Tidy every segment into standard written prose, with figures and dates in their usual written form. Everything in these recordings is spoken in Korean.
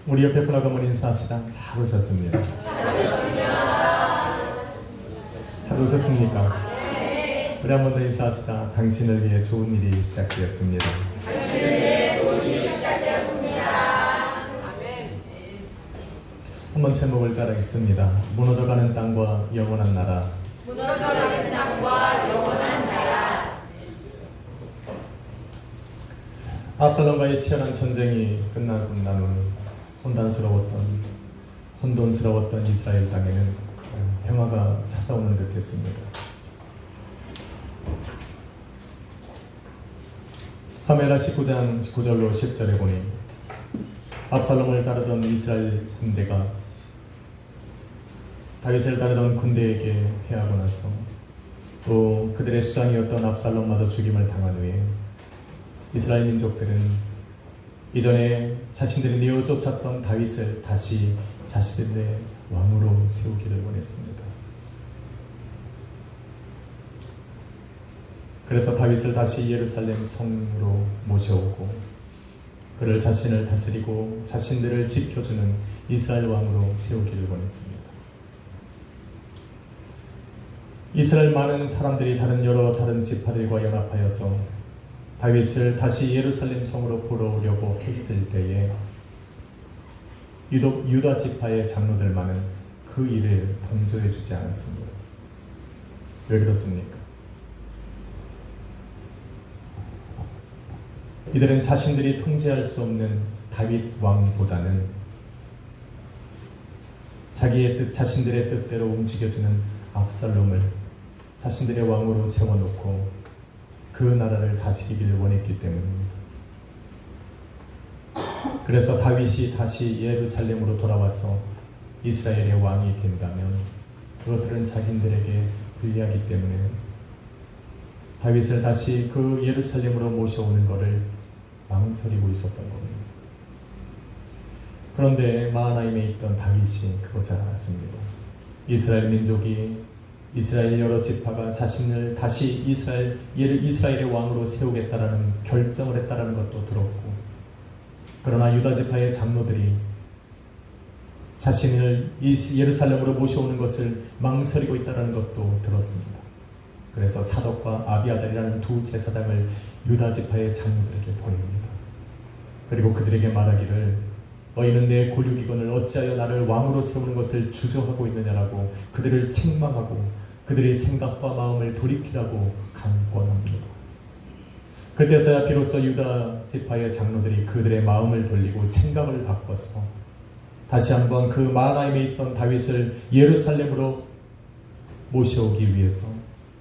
우리 옆에 분하고 한번 인사합시다. 잘 오셨습니다. 잘 오셨습니까? 우리 한 번 더 인사합시다. 당신을 위해 좋은 일이 시작되었습니다. 한번 제목을 따라하겠습니다. 무너져가는 땅과 영원한 나라. 무너져가는 땅과 영원한 나라. 압살롬과의 치열한 전쟁이 끝나고 난 후 혼돈스러웠던 이스라엘 땅에는 평화가 찾아오는 듯했습니다. 사무엘하 19장 9절로 10절에 보니 압살롬을 따르던 이스라엘 군대가 다윗을 따르던 군대에게 패하고 나서 또 그들의 수장이었던 압살롬마저 죽임을 당한 후에 이스라엘 민족들은 이전에 자신들이 내어 쫓았던 다윗을 다시 자신들의 왕으로 세우기를 원했습니다. 그래서 다윗을 다시 예루살렘 성으로 모셔오고 그를 자신을 다스리고 자신들을 지켜주는 이스라엘 왕으로 세우기를 원했습니다. 이스라엘 많은 사람들이 다른 지파들과 연합하여서 다윗을 다시 예루살렘 성으로 불어오려고 했을 때에 유독 유다 지파의 장로들만은 그 일을 동조해 주지 않았습니다. 왜 그렇습니까? 이들은 자신들이 통제할 수 없는 다윗 왕보다는 자신들의 뜻대로 움직여주는 압살롬을 자신들의 왕으로 세워놓고 그 나라를 다스리기를 원했기 때문입니다. 그래서 다윗이 다시 예루살렘으로 돌아와서 이스라엘의 왕이 된다면 그것들은 자신들에게 불리하기 때문에 다윗을 다시 그 예루살렘으로 모셔오는 것을 망설이고 있었던 겁니다. 그런데 마하나임에 있던 다윗이 그것을 알았습니다. 이스라엘 민족이 이스라엘 여러 지파가 자신을 다시 이스라엘의 왕으로 세우겠다라는 결정을 했다라는 것도 들었고, 그러나 유다 지파의 장로들이 자신을 예루살렘으로 모셔오는 것을 망설이고 있다라는 것도 들었습니다. 그래서 사독과 아비아달이라는 두 제사장을 유다 지파의 장로들에게 보냅니다. 그리고 그들에게 말하기를 너희는 내 고류기근을 어찌하여 나를 왕으로 세우는 것을 주저하고 있느냐라고 그들을 책망하고 그들의 생각과 마음을 돌이키라고 강권합니다. 그때서야 비로소 유다 지파의 장로들이 그들의 마음을 돌리고 생각을 바꿔서 다시 한번 그 마하나임에 있던 다윗을 예루살렘으로 모셔오기 위해서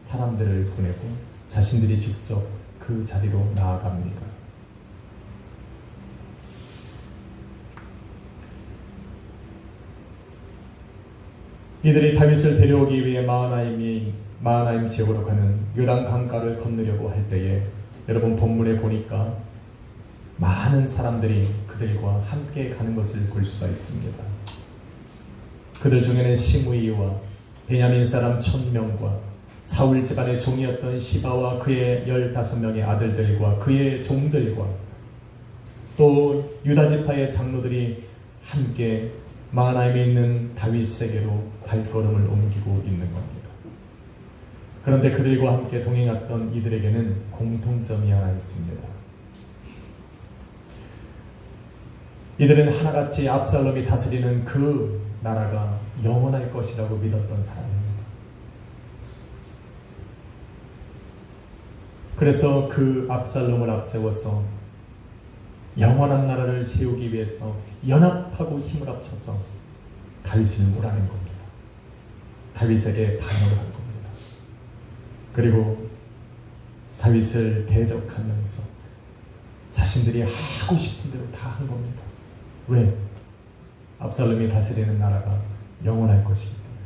사람들을 보내고 자신들이 직접 그 자리로 나아갑니다. 이들이 다윗을 데려오기 위해 마하나임 지역으로 가는 요단 강가를 건너려고 할 때에 여러분 본문에 보니까 많은 사람들이 그들과 함께 가는 것을 볼 수가 있습니다. 그들 중에는 시므이와 베냐민 사람 1000명과 사울 집안의 종이었던 시바와 그의 15명의 아들들과 그의 종들과 또 유다 지파의 장로들이 함께 마하나임에 있는 다윗에게로 발걸음을 옮기고 있는 겁니다. 그런데 그들과 함께 동행했던 이들에게는 공통점이 하나 있습니다. 이들은 하나같이 압살롬이 다스리는 그 나라가 영원할 것이라고 믿었던 사람입니다. 그래서 그 압살롬을 앞세워서 영원한 나라를 세우기 위해서 연합하고 힘을 합쳐서 다윗을 몰아낸 겁니다. 다윗에게 반역을 한 겁니다. 그리고 다윗을 대적하면서 자신들이 하고 싶은 대로 다 한 겁니다. 왜? 압살롬이 다스리는 나라가 영원할 것이기 때문에.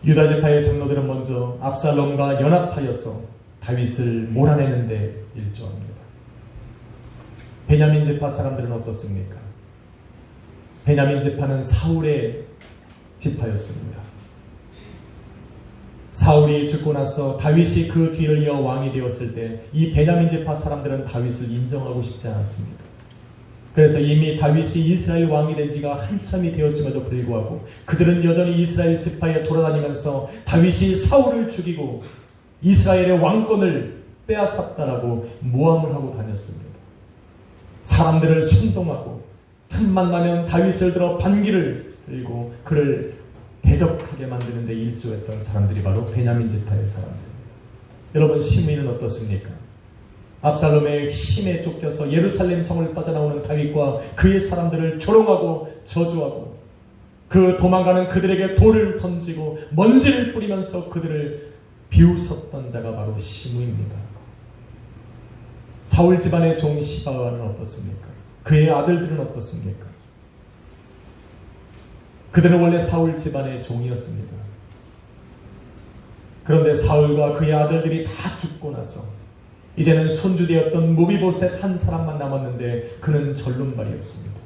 유다 지파의 장로들은 먼저 압살롬과 연합하여서 다윗을 몰아내는 데 일조합니다. 베냐민 지파 사람들은 어떻습니까? 베냐민 지파는 사울의 지파였습니다. 사울이 죽고 나서 다윗이 그 뒤를 이어 왕이 되었을 때 이 베냐민 지파 사람들은 다윗을 인정하고 싶지 않았습니다. 그래서 이미 다윗이 이스라엘 왕이 된 지가 한참이 되었음에도 불구하고 그들은 여전히 이스라엘 지파에 돌아다니면서 다윗이 사울을 죽이고 이스라엘의 왕권을 빼앗았다라고 모함을 하고 다녔습니다. 사람들을 선동하고 틈만 나면 다윗을 들어 반기를 들고 그를 대적하게 만드는 데 일조했던 사람들이 바로 베냐민 지파의 사람들입니다. 여러분, 시므이는 어떻습니까? 압살롬의 힘에 쫓겨서 예루살렘 성을 빠져나오는 다윗과 그의 사람들을 조롱하고 저주하고 그 도망가는 그들에게 돌을 던지고 먼지를 뿌리면서 그들을 비웃었던 자가 바로 시므이입니다. 사울 집안의 종 시바는 어떻습니까? 그의 아들들은 어떻습니까? 그들은 원래 사울 집안의 종이었습니다. 그런데 사울과 그의 아들들이 다 죽고 나서 이제는 손주되었던 무비보셋 한 사람만 남았는데 그는 절름발이었습니다.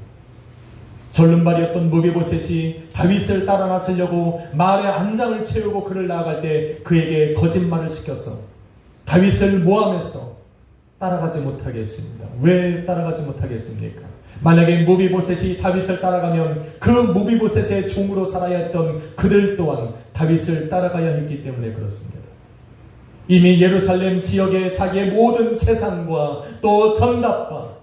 절름발이었던 무비보셋이 다윗을 따라 나서려고 마을의 안장을 채우고 그를 나아갈 때 그에게 거짓말을 시켜서 다윗을 모함해서 따라가지 못하게 했습니다. 왜 따라가지 못하게 했습니까? 만약에 무비보셋이 다윗을 따라가면 그 무비보셋의 종으로 살아야 했던 그들 또한 다윗을 따라가야 했기 때문에 그렇습니다. 이미 예루살렘 지역에 자기의 모든 재산과 또 전답과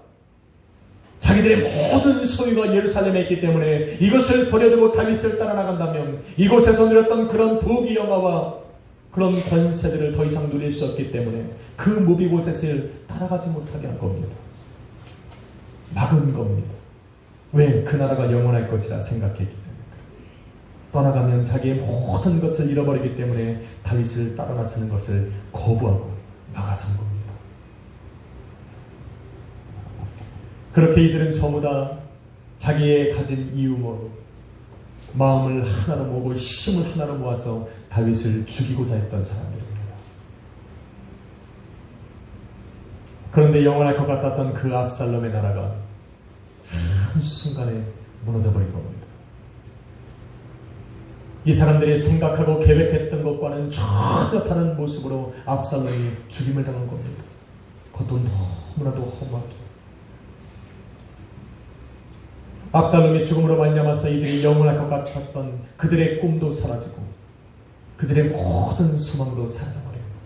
자기들의 모든 소유가 예루살렘에 있기 때문에 이것을 버려두고 다윗을 따라 나간다면 이곳에서 누렸던 그런 부귀영화와 그런 권세들을 더 이상 누릴 수 없기 때문에 그 무비보셋을 따라가지 못하게 한 겁니다. 막은 겁니다. 왜? 그 나라가 영원할 것이라 생각했기 때문에. 떠나가면 자기의 모든 것을 잃어버리기 때문에 다윗을 따라 나서는 것을 거부하고 막아선 겁니다. 그렇게 이들은 전부 다 자기의 가진 이유로 마음을 하나로 모으고 힘을 하나로 모아서 다윗을 죽이고자 했던 사람들입니다. 그런데 영원할 것 같았던 그 압살롬의 나라가 한순간에 무너져버린 겁니다. 이 사람들이 생각하고 계획했던 것과는 전혀 다른 모습으로 압살롬이 죽임을 당한 겁니다. 그것도 너무나도 허무하게. 압살롬이 죽음으로 말미암아서 이들이 영원할 것 같았던 그들의 꿈도 사라지고 그들의 모든 소망도 사라져버린 겁니다.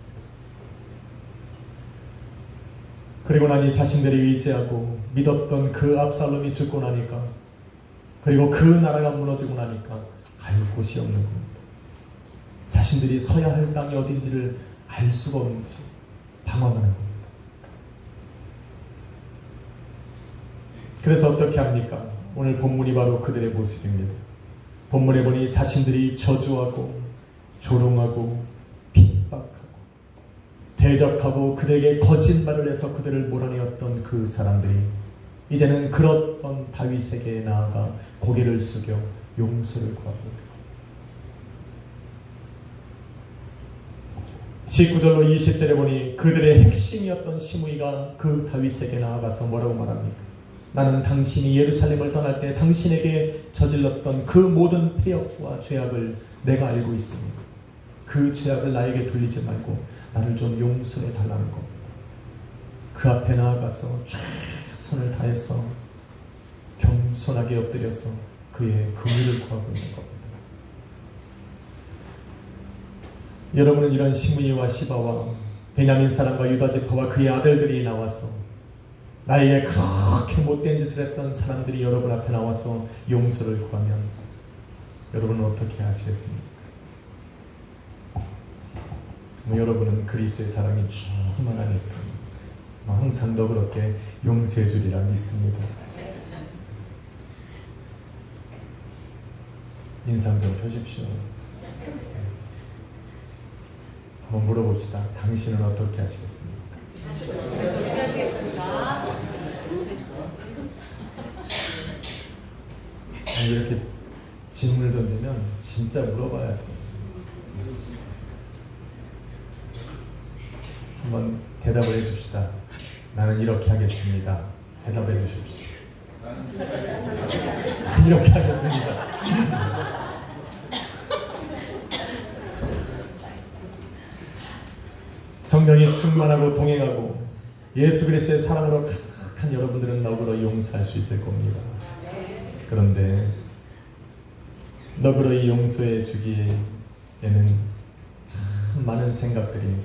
그리고 나니 자신들이 의지하고 믿었던 그 압살롬이 죽고 나니까, 그리고 그 나라가 무너지고 나니까 갈 곳이 없는 겁니다. 자신들이 서야 할 땅이 어딘지를 알 수가 없는지 방황하는 겁니다. 그래서 어떻게 합니까? 오늘 본문이 바로 그들의 모습입니다. 본문에 보니 자신들이 저주하고 조롱하고 핍박하고 대적하고 그들에게 거짓말을 해서 그들을 몰아내었던 그 사람들이 이제는 그렇던 다윗에게 나아가 고개를 숙여 용서를 구합니다. 19절로 20절에 보니 그들의 핵심이었던 시므이가 그 다윗에게 나아가서 뭐라고 말합니까? 나는 당신이 예루살렘을 떠날 때 당신에게 저질렀던 그 모든 패역과 죄악을 내가 알고 있으니 그 죄악을 나에게 돌리지 말고 나를 좀 용서해 달라는 겁니다. 그 앞에 나아가서 최선을 다해서 겸손하게 엎드려서 그의 긍휼을 구하고 있는 겁니다. 여러분은 이런 시므이와 시바와 베냐민 사람과 유다 지파와 그의 아들들이 나와서 나에게 그렇게 못된 짓을 했던 사람들이 여러분 앞에 나와서 용서를 구하면 여러분은 어떻게 하시겠습니까? 여러분은 그리스도의 사랑이 충만하니까 항상 더 그렇게 용서해 주리라 믿습니다. 인상 좀 펴십시오. 한번 물어봅시다. 당신은 어떻게 하시겠습니까? 이렇게 질문을 던지면 진짜 물어봐야 돼요. 한번 대답을 해줍시다. 나는 이렇게 하겠습니다. 대답해 주십시오. 이렇게 하겠습니다. 성령이 충만하고 동행하고 예수 그리스도의 사랑으로 착한 여러분들은 너그러이 용서할 수 있을 겁니다. 그런데 너그러이 용서해 주기에는 참 많은 생각들이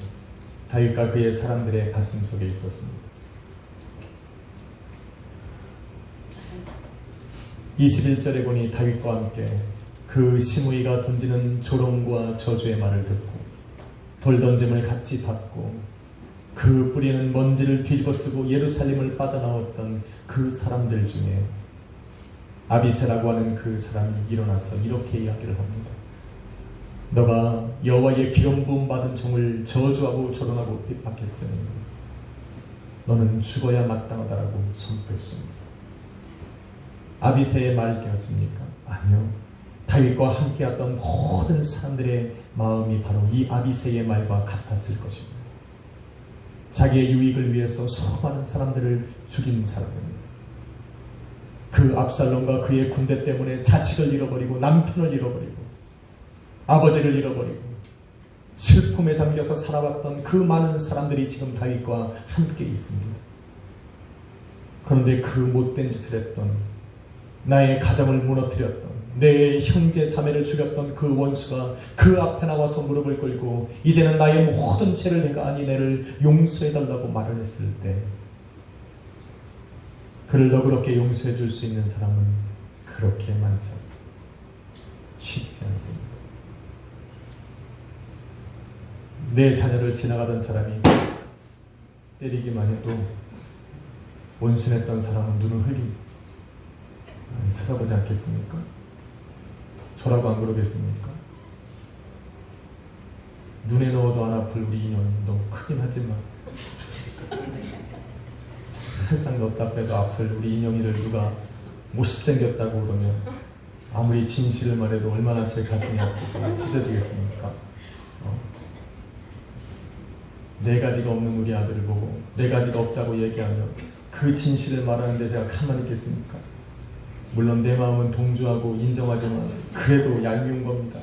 다윗과 그의 사람들의 가슴 속에 있었습니다. 21절에 보니 다윗과 함께 그 시므이가 던지는 조롱과 저주의 말을 듣고 돌 던짐을 같이 받고 그 뿌리는 먼지를 뒤집어 쓰고 예루살렘을 빠져나왔던 그 사람들 중에 아비새라고 하는 그 사람이 일어나서 이렇게 이야기를 합니다. 너가 여호와의 기름 부음 받은 종을 저주하고 조롱하고 핍박했으니 너는 죽어야 마땅하다라고 선포했습니다. 아비새의 말이었습니까? 아니요. 다윗과 함께했던 모든 사람들의 마음이 바로 이 아비새의 말과 같았을 것입니다. 자기의 유익을 위해서 수많은 사람들을 죽인 사람입니다. 그 압살롬과 그의 군대 때문에 자식을 잃어버리고 남편을 잃어버리고 아버지를 잃어버리고 슬픔에 잠겨서 살아왔던 그 많은 사람들이 지금 다윗과 함께 있습니다. 그런데 그 못된 짓을 했던, 나의 가정을 무너뜨렸던, 내 형제 자매를 죽였던 그 원수가 그 앞에 나와서 무릎을 꿇고 이제는 나의 모든 죄를 내가 아니 내를 용서해달라고 말을 했을 때 그를 너그럽게 용서해 줄 수 있는 사람은 그렇게 많지 않습니다. 쉽지 않습니다. 내 자녀를 지나가던 사람이 때리기만 해도 원순했던 사람은 눈을 흘립니다. 쳐다보지 않겠습니까? 저라고 안 그러겠습니까? 눈에 넣어도 안 아플 우리 인형이 너무 크긴 하지만 살짝 넣었다 빼도 아플 우리 인형이를 누가 못생겼다고 그러면 아무리 진실을 말해도 얼마나 제 가슴이 아프고 찢어지겠습니까? 네 가지가 없는 우리 아들을 보고 네 가지가 없다고 얘기하면 그 진실을 말하는데 제가 가만히 있겠습니까? 물론 내 마음은 동조하고 인정하지만 그래도 얄미운 겁니다.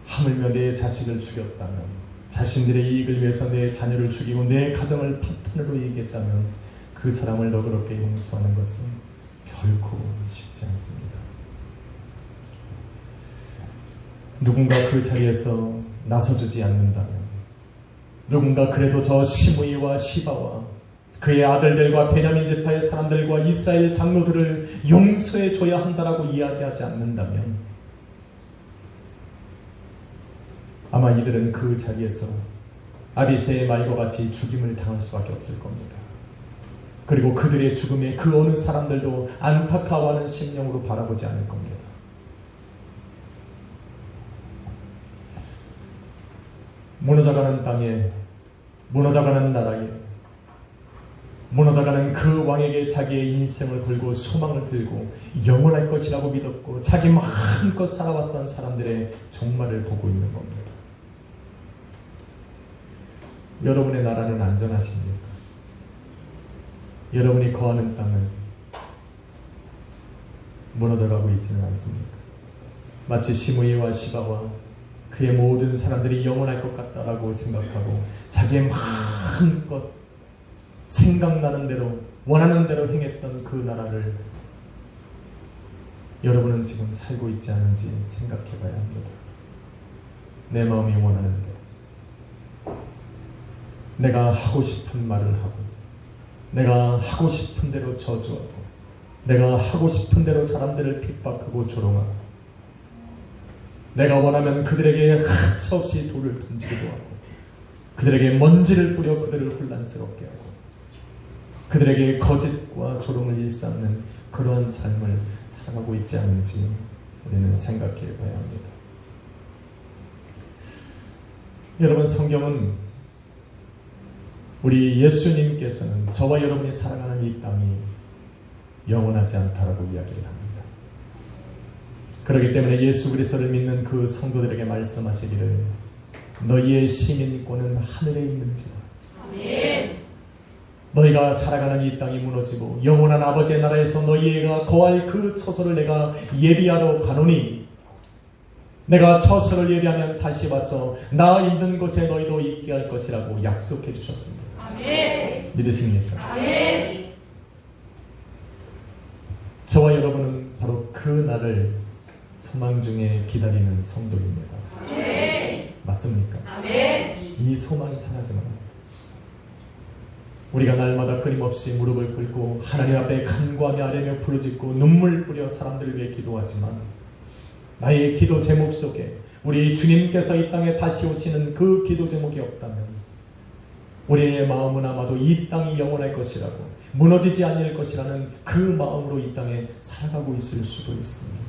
하물며 내 자식을 죽였다면, 자신들의 이익을 위해서 내 자녀를 죽이고 내 가정을 파탄으로 얘기했다면 그 사람을 너그럽게 용서하는 것은 결코 쉽지 않습니다. 누군가 그 자리에서 나서주지 않는다면, 누군가 그래도 저 시므이와 시바와 그의 아들들과 베냐민 지파의 사람들과 이스라엘 장로들을 용서해 줘야 한다라고 이야기하지 않는다면 아마 이들은 그 자리에서 아비새의 말과 같이 죽임을 당할 수밖에 없을 겁니다. 그리고 그들의 죽음에 그 어느 사람들도 안타까워하는 심령으로 바라보지 않을 겁니다. 무너져가는 땅에, 무너져가는 나라에, 무너져가는 그 왕에게 자기의 인생을 걸고 소망을 들고 영원할 것이라고 믿었고 자기 마음껏 살아왔던 사람들의 종말을 보고 있는 겁니다. 여러분의 나라는 안전하십니까? 여러분이 거하는 땅은 무너져가고 있지는 않습니까? 마치 시므이와 시바와 그의 모든 사람들이 영원할 것 같다라고 생각하고 자기의 마음껏 생각나는 대로 원하는 대로 행했던 그 나라를 여러분은 지금 살고 있지 않은지 생각해 봐야 합니다. 내 마음이 원하는 대로 내가 하고 싶은 말을 하고 내가 하고 싶은 대로 저주하고 내가 하고 싶은 대로 사람들을 핍박하고 조롱하고 내가 원하면 그들에게 하차없이 돌을 던지기도 하고 그들에게 먼지를 뿌려 그들을 혼란스럽게 하고 그들에게 거짓과 조롱을 일삼는 그러한 삶을 살아가고 있지 않은지 우리는 생각해 봐야 합니다. 여러분, 성경은 우리 예수님께서는 저와 여러분이 살아가는 이 땅이 영원하지 않다라고 이야기를 합니다. 그렇기 때문에 예수 그리스도를 믿는 그 성도들에게 말씀하시기를 너희의 시민권은 하늘에 있는지라. 아멘. 너희가 살아가는 이 땅이 무너지고 영원한 아버지의 나라에서 너희가 거할 그 처소를 내가 예비하러 가노니 내가 처소를 예비하면 다시 와서 나 있는 곳에 너희도 있게 할 것이라고 약속해 주셨습니다. 아멘. 믿으십니까? 아멘. 저와 여러분은 바로 그 날을 소망 중에 기다리는 성도입니다. 아멘. 맞습니까? 아멘. 이 소망이 사라지면 안 됩니다. 우리가 날마다 끊임없이 무릎을 꿇고 하나님 앞에 간구하며 아뢰며 부르짖고 눈물 뿌려 사람들을 위해 기도하지만 나의 기도 제목 속에 우리 주님께서 이 땅에 다시 오시는 그 기도 제목이 없다면 우리의 마음은 아마도 이 땅이 영원할 것이라고 무너지지 않을 것이라는 그 마음으로 이 땅에 살아가고 있을 수도 있습니다.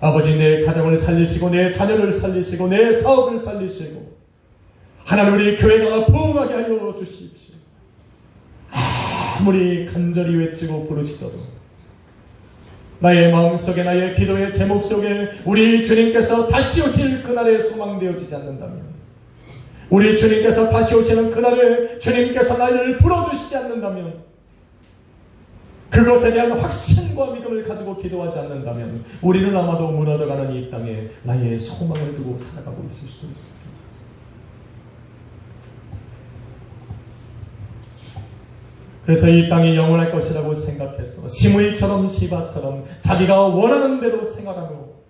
아버지, 내 가정을 살리시고 내 자녀를 살리시고 내 사업을 살리시고 하나님 우리 교회가 부흥하게 하여 주십시오. 아무리 간절히 외치고 부르짖어도 나의 마음속에 나의 기도의 제목 속에 우리 주님께서 다시 오실 그날에 소망되어지지 않는다면, 우리 주님께서 다시 오시는 그날에 주님께서 나를 불어주시지 않는다면, 그것에 대한 확신과 믿음을 가지고 기도하지 않는다면 우리는 아마도 무너져가는 이 땅에 나의 소망을 두고 살아가고 있을 수도 있습니다. 그래서 이 땅이 영원할 것이라고 생각해서 시므이처럼 시바처럼 자기가 원하는 대로 생활하고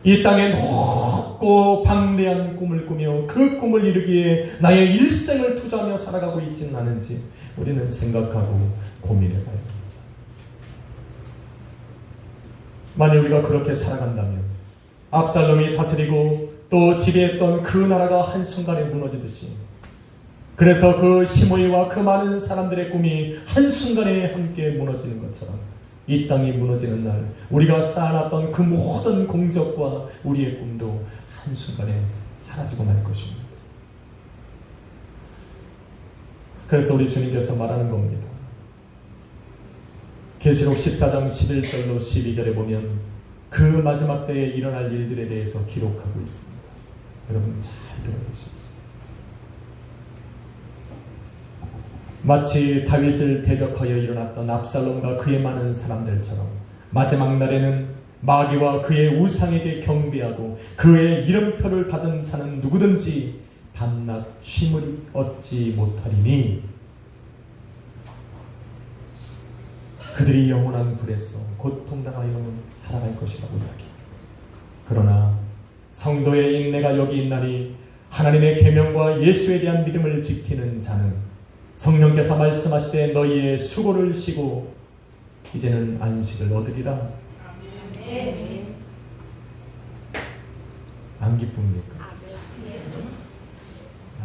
이 땅에 높고 방대한 꿈을 꾸며 그 꿈을 이루기에 나의 일생을 투자하며 살아가고 있지는 않은지 우리는 생각하고 고민해봐야 합니다. 만일 우리가 그렇게 살아간다면 압살롬이 다스리고 또 지배했던 그 나라가 한순간에 무너지듯이, 그래서 그 시므이와 그 많은 사람들의 꿈이 한순간에 함께 무너지는 것처럼 이 땅이 무너지는 날 우리가 쌓아놨던 그 모든 공적과 우리의 꿈도 한순간에 사라지고 말 것입니다. 그래서 우리 주님께서 말하는 겁니다. 계시록 14장 11절로 12절에 보면 그 마지막 때에 일어날 일들에 대해서 기록하고 있습니다. 여러분 잘 들어보십시오. 마치 다윗을 대적하여 일어났던 압살롬과 그의 많은 사람들처럼 마지막 날에는 마귀와 그의 우상에게 경배하고 그의 이름표를 받은 자는 누구든지 밤낮 쉼을 얻지 못하리니 그들이 영원한 불에서 고통당하여 살아갈 것이라고 이야기합니다. 그러나 성도의 인내가 여기 있나니 하나님의 계명과 예수에 대한 믿음을 지키는 자는 성령께서 말씀하시되 너희의 수고를 쉬고 이제는 안식을 얻으리라. 아멘. 안 기쁩니까?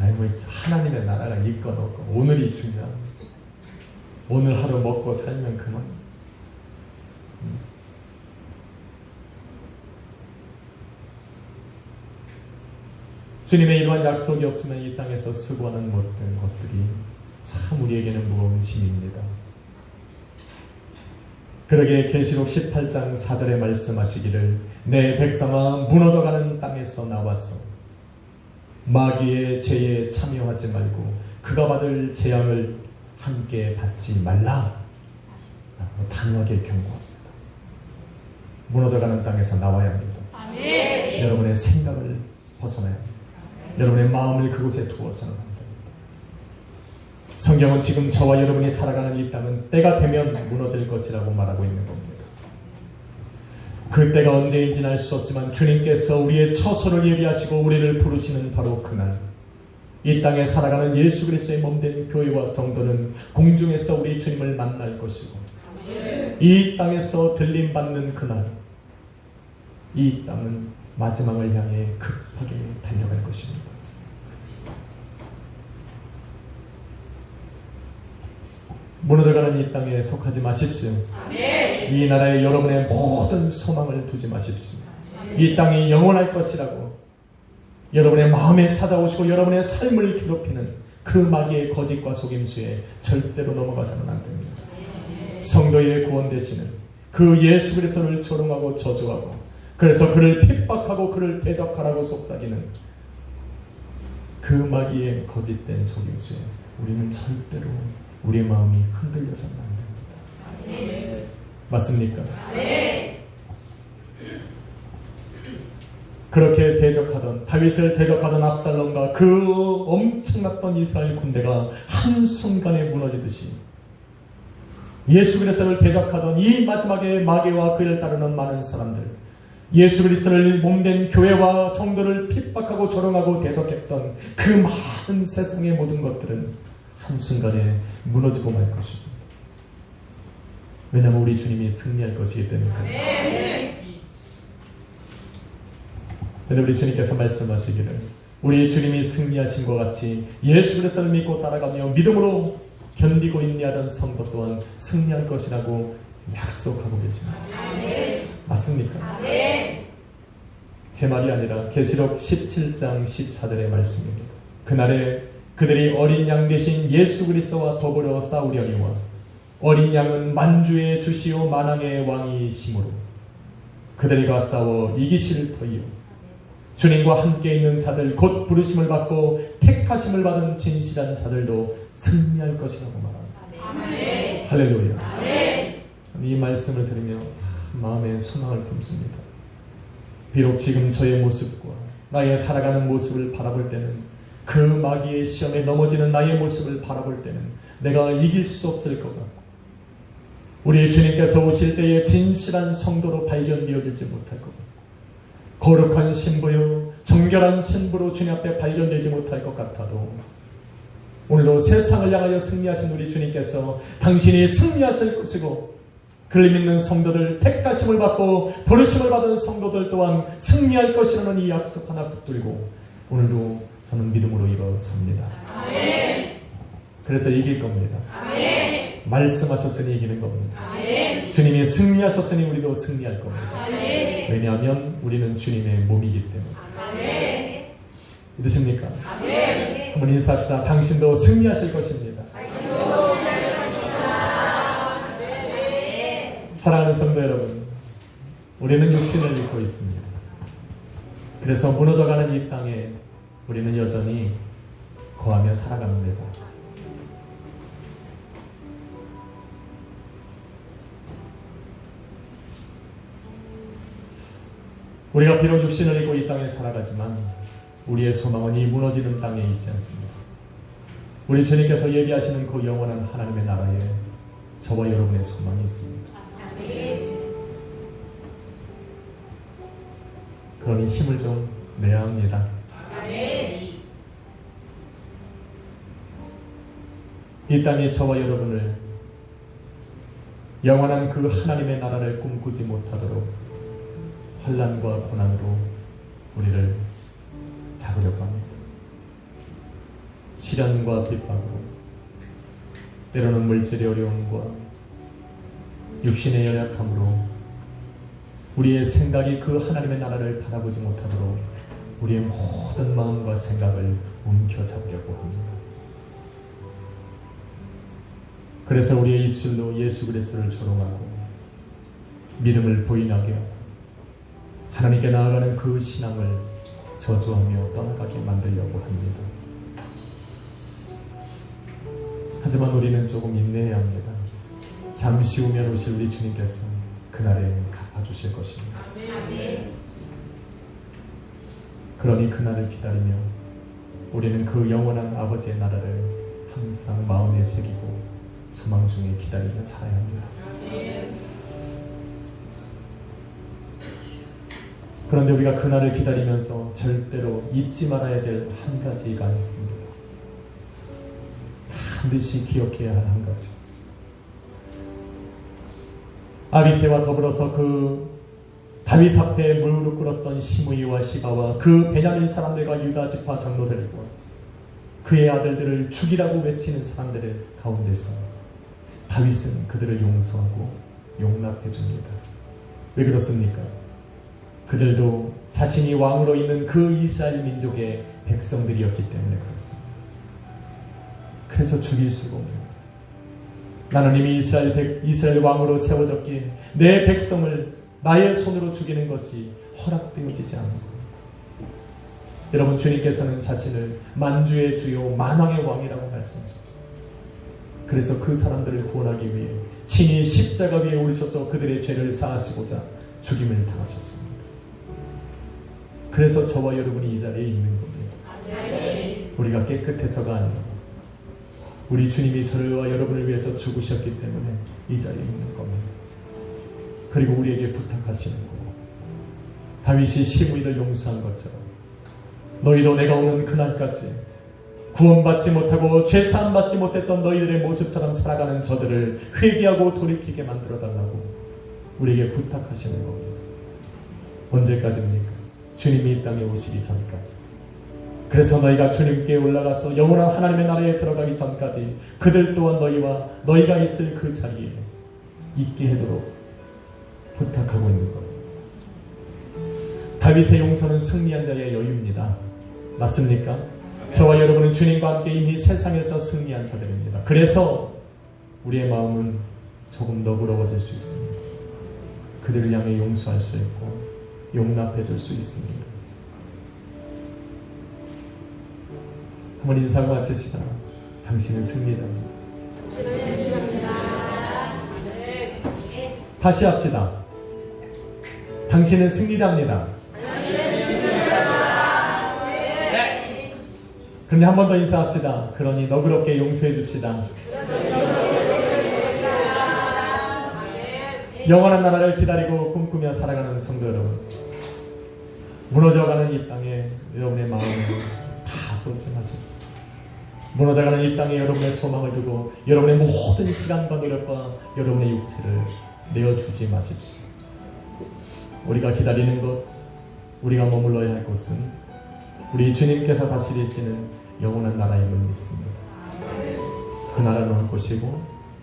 아이고, 하나님의 나라가 있건 없건 오늘이 중요합니다. 오늘 하루 먹고 살면 그만. 주님의 이러한 약속이 없으면 이 땅에서 수고하는 모든 것들이 참 우리에게는 무거운 짐입니다. 그러게 계시록 18장 4절에 말씀하시기를 내 백성아 무너져가는 땅에서 나와서 마귀의 죄에 참여하지 말고 그가 받을 재앙을 함께 받지 말라 라고 단호하게 경고합니다. 무너져가는 땅에서 나와야 합니다. 아멘. 여러분의 생각을 벗어나야 합니다. 여러분의 마음을 그곳에 두어서는 안 됩니다. 성경은 지금 저와 여러분이 살아가는 이 땅은 때가 되면 무너질 것이라고 말하고 있는 겁니다. 그 때가 언제인지는 알 수 없지만 주님께서 우리의 처소를 예비하시고 우리를 부르시는 바로 그날, 이 땅에 살아가는 예수 그리스도의 몸된 교회와 성도는 공중에서 우리 주님을 만날 것이고, 이 땅에서 들림받는 그날 이 땅은 마지막을 향해 급하게 달려갈 것입니다. 무너져가는 이 땅에 속하지 마십시오. 아멘. 이 나라에 여러분의 모든 소망을 두지 마십시오. 이 땅이 영원할 것이라고 여러분의 마음에 찾아오시고 여러분의 삶을 괴롭히는 그 마귀의 거짓과 속임수에 절대로 넘어가서는 안 됩니다. 성도의 구원 되시는 그 예수 그리스도를 조롱하고 저주하고 그래서 그를 핍박하고 그를 대적하라고 속삭이는 그 마귀의 거짓된 속임수에 우리는 절대로 우리의 마음이 흔들려서는 안 됩니다. 맞습니까? 그렇게 대적하던 다윗을 대적하던 압살롬과 그 엄청났던 이스라엘 군대가 한순간에 무너지듯이 예수 그리스도를 대적하던 이 마지막에 마귀와 그를 따르는 많은 사람들, 예수 그리스도를 몸된 교회와 성도를 핍박하고 조롱하고 대적했던 그 많은 세상의 모든 것들은 한순간에 무너지고 말 것입니다. 왜냐하면 우리 주님이 승리할 것이기 때문에 그렇습니다. 그런데 우리 주님께서 말씀하시기를 우리 주님이 승리하신 것 같이 예수 그리스도를 믿고 따라가며 믿음으로 견디고 인내하던 성도 또한 승리할 것이라고 약속하고 계십니다. 맞습니까? 제 말이 아니라 계시록 17장 14절의 말씀입니다. 그날에 그들이 어린 양 대신 예수 그리스도와 더불어 싸우려니와 어린 양은 만주의 주시오 만왕의 왕이시므로 그들과 싸워 이기실 터이요 주님과 함께 있는 자들 곧 부르심을 받고 택하심을 받은 진실한 자들도 승리할 것이라고 말합니다. 할렐루야. 저는 이 말씀을 들으며 참 마음에 소망을 품습니다. 비록 지금 저의 모습과 나의 살아가는 모습을 바라볼 때는 그 마귀의 시험에 넘어지는 나의 모습을 바라볼 때는 내가 이길 수 없을 것 같고 우리 주님께서 오실 때에 진실한 성도로 발견되어지지 못할 것 같고 거룩한 신부요 정결한 신부로 주님 앞에 발견되지 못할 것 같아도 오늘도 세상을 향하여 승리하신 우리 주님께서 당신이 승리하실 것이고 그를 믿는 성도들 택하심을 받고 부르심을 받은 성도들 또한 승리할 것이라는 이 약속 하나 붙들고 오늘도 저는 믿음으로 일어섭니다. 그래서 이길 겁니다. 말씀하셨으니 이기는 겁니다. 주님이 승리하셨으니 우리도 승리할 겁니다. 왜냐하면 우리는 주님의 몸이기 때문에. 믿으십니까? 한번 인사합시다. 당신도 승리하실 것입니다. 사랑하는 성도 여러분, 우리는 육신을 입고 있습니다. 그래서 무너져가는 이 땅에 우리는 여전히 거하며 살아갑니다. 우리가 비록 육신을 입고 이 땅에 살아가지만 우리의 소망은 이 무너지는 땅에 있지 않습니다. 우리 주님께서 예비하시는 그 영원한 하나님의 나라에 저와 여러분의 소망이 있습니다. 그러니 힘을 좀 내야 합니다. 이 땅에 저와 여러분을 영원한 그 하나님의 나라를 꿈꾸지 못하도록 환난과 고난으로 우리를 잡으려고 합니다. 시련과 핍박으로 때로는 물질의 어려움과 육신의 연약함으로 우리의 생각이 그 하나님의 나라를 바라보지 못하도록 우리의 모든 마음과 생각을 움켜잡으려고 합니다. 그래서 우리의 입술로 예수 그리스도를 조롱하고 믿음을 부인하게 하고 하나님께 나아가는 그 신앙을 저주하며 떠나가게 만들려고 합니다. 하지만 우리는 조금 인내해야 합니다. 잠시 후면 오실 우리 주님께서 그날에 갚아주실 것입니다. 그러니 그날을 기다리며 우리는 그 영원한 아버지의 나라를 항상 마음에 새기고 소망 중에 기다리며 살아야 합니다. 그런데 우리가 그날을 기다리면서 절대로 잊지 말아야 될 한 가지가 있습니다. 반드시 기억해야 할 한 가지. 아비새와 더불어서 그 다윗 앞에 무릎 꿇었던 시므이와 시바와 그 베냐민 사람들과 유다 지파 장로들과 그의 아들들을 죽이라고 외치는 사람들의 가운데서 다윗은 그들을 용서하고 용납해 줍니다. 왜 그렇습니까? 그들도 자신이 왕으로 있는 그 이스라엘 민족의 백성들이었기 때문에 그렇습니다. 그래서 죽일 수가 없는 거예요. 나는 이미 이스라엘 왕으로 세워졌기에 내 백성을 나의 손으로 죽이는 것이 허락되어지지 않는 겁니다. 여러분, 주님께서는 자신을 만주의 주요 만왕의 왕이라고 말씀하셨습니다. 그래서 그 사람들을 구원하기 위해 친히 십자가 위에 오르셔서 그들의 죄를 사하시고자 죽임을 당하셨습니다. 그래서 저와 여러분이 이 자리에 있는 겁니다. 아멘. 우리가 깨끗해서가 아니라 우리 주님이 저와 여러분을 위해서 죽으셨기 때문에 이 자리에 있는 겁니다. 그리고 우리에게 부탁하시는 거고, 다윗이 15일을 용서한 것처럼 너희도 내가 오는 그날까지 구원받지 못하고 죄사함 받지 못했던 너희들의 모습처럼 살아가는 저들을 회개하고 돌이키게 만들어달라고 우리에게 부탁하시는 겁니다. 언제까지입니까? 주님이 이 땅에 오시기 전까지. 그래서 너희가 주님께 올라가서 영원한 하나님의 나라에 들어가기 전까지 그들 또한 너희가 있을 그 자리에 있게 하도록 부탁하고 있는 겁니다. 다윗의 용서는 승리한 자의 여유입니다. 맞습니까? 저와 여러분은 주님과 함께 이미 세상에서 승리한 자들입니다. 그래서 우리의 마음은 조금 너그러워질 수 있습니다. 그들을 향해 용서할 수 있고 용납해 줄 수 있습니다. 한번 인사하고 마치시다. 당신은 승리합니다. 다시 합시다. 당신은 승리합니다. 그런데 한 번 더 인사합시다. 그러니 너그럽게 용서해 줍시다. 영원한 나라를 기다리고 꿈꾸며 살아가는 성도 여러분, 무너져가는 이 땅에 여러분의 마음을 다 쏟지 마십시오. 무너져가는 이 땅에 여러분의 소망을 두고 여러분의 모든 시간과 노력과 여러분의 육체를 내어주지 마십시오. 우리가 기다리는 것, 우리가 머물러야 할 곳은 우리 주님께서 다스리시는 영원한 나라임을 믿습니다. 그 나라는 올 것이고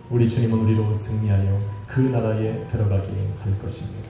우리 주님은 우리로 승리하여 그 나라에 들어가게 할 것입니다.